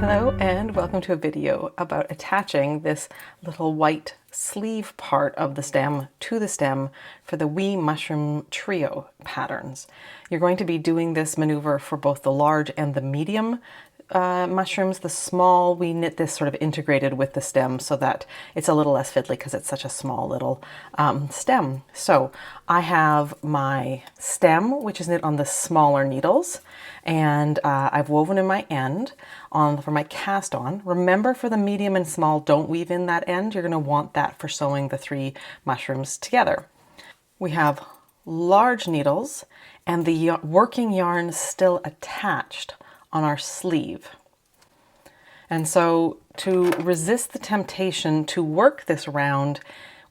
Hello and welcome to a video about attaching this little white sleeve part of the stem to the stem for the Wee Mushroom Trio patterns. You're going to be doing this maneuver for both the large and the medium mushrooms. The small, we knit this sort of integrated with the stem so that it's a little less fiddly because it's such a small little stem. So I have my stem, which is knit on the smaller needles, and I've woven in my end for my cast on. Remember, for the medium and small, don't weave in that end. You're going to want that for sewing the three mushrooms together. We have large needles and the working yarn still attached on our sleeve. And so to resist the temptation to work this round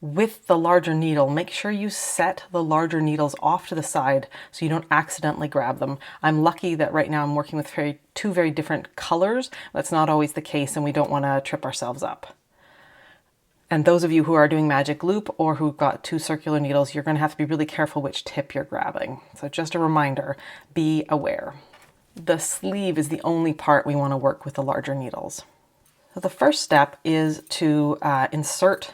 with the larger needle, make sure you set the larger needles off to the side so you don't accidentally grab them. I'm lucky that right now I'm working with two very different colors. That's not always the case, and we don't want to trip ourselves up. And those of you who are doing magic loop or who've got two circular needles, you're going to have to be really careful which tip you're grabbing. So just a reminder, be aware. The sleeve is the only part we want to work with the larger needles. So the first step is to insert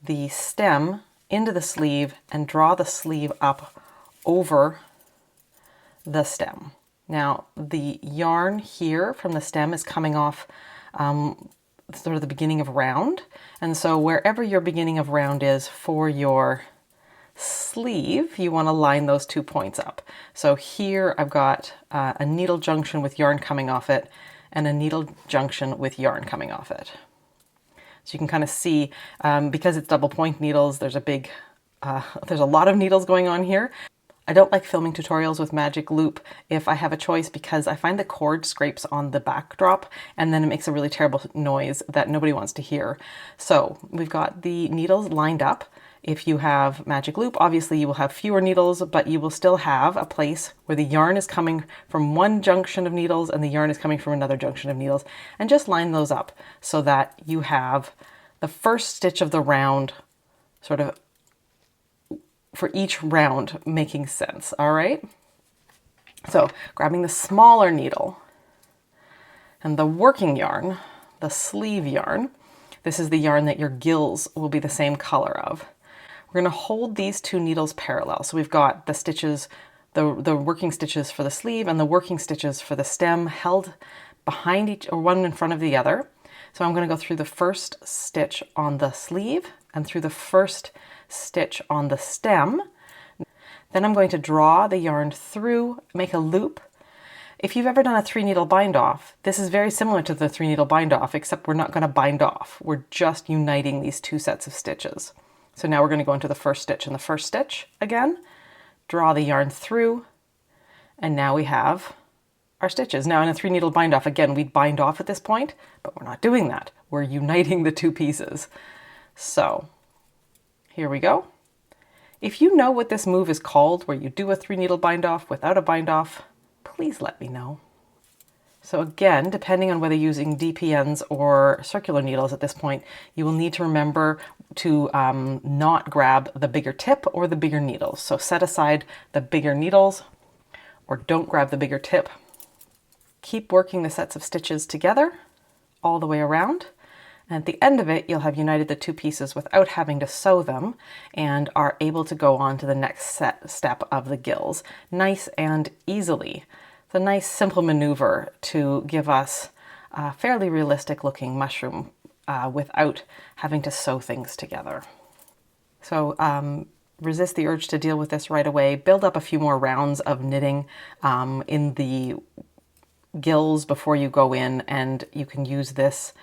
the stem into the sleeve and draw the sleeve up over the stem. Now the yarn here from the stem is coming off sort of the beginning of round, and so wherever your beginning of round is for your sleeve, you want to line those 2 points up. So here I've got a needle junction with yarn coming off it and a needle junction with yarn coming off it. So you can kind of see, because it's double point needles, there's a lot of needles going on here. I don't like filming tutorials with magic loop if I have a choice, because I find the cord scrapes on the backdrop and then it makes a really terrible noise that nobody wants to hear. So we've got the needles lined up. If you have magic loop, obviously you will have fewer needles, but you will still have a place where the yarn is coming from one junction of needles and the yarn is coming from another junction of needles, and just line those up so that you have the first stitch of the round sort of for each round making sense. All right. So grabbing the smaller needle and the working yarn, the sleeve yarn, this is the yarn that your gills will be the same color of. We're going to hold these two needles parallel. So we've got the stitches, the working stitches for the sleeve and the working stitches for the stem held behind each, or one in front of the other. So I'm going to go through the first stitch on the sleeve and through the first stitch on the stem. Then I'm going to draw the yarn through, make a loop. If you've ever done a 3-needle bind off, this is very similar to the 3-needle bind off, except we're not going to bind off. We're just uniting these two sets of stitches. So now we're going to go into the first stitch and the first stitch again, draw the yarn through, and now we have our stitches. Now in a 3-needle bind off, again, we'd bind off at this point, but we're not doing that. We're uniting the two pieces. So here we go. If you know what this move is called, where you do a 3-needle bind off without a bind off, please let me know. So again, depending on whether you're using DPNs or circular needles at this point, you will need to remember to not grab the bigger tip or the bigger needles. So set aside the bigger needles or don't grab the bigger tip. Keep working the sets of stitches together all the way around. And at the end of it, you'll have united the two pieces without having to sew them and are able to go on to the next step of the gills nice and easily. It's a nice simple maneuver to give us a fairly realistic looking mushroom without having to sew things together. So resist the urge to deal with this right away. Build up a few more rounds of knitting in the gills before you go in, and you can use this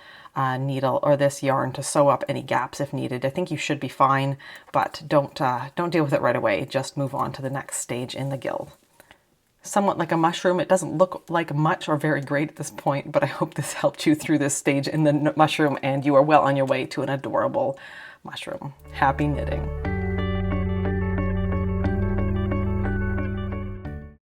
needle or this yarn to sew up any gaps if needed. I think you should be fine, but don't deal with it right away. Just move on to the next stage in the gill. Somewhat like a mushroom. It doesn't look like much or very great at this point, but I hope this helped you through this stage in the mushroom and you are well on your way to an adorable mushroom. Happy knitting.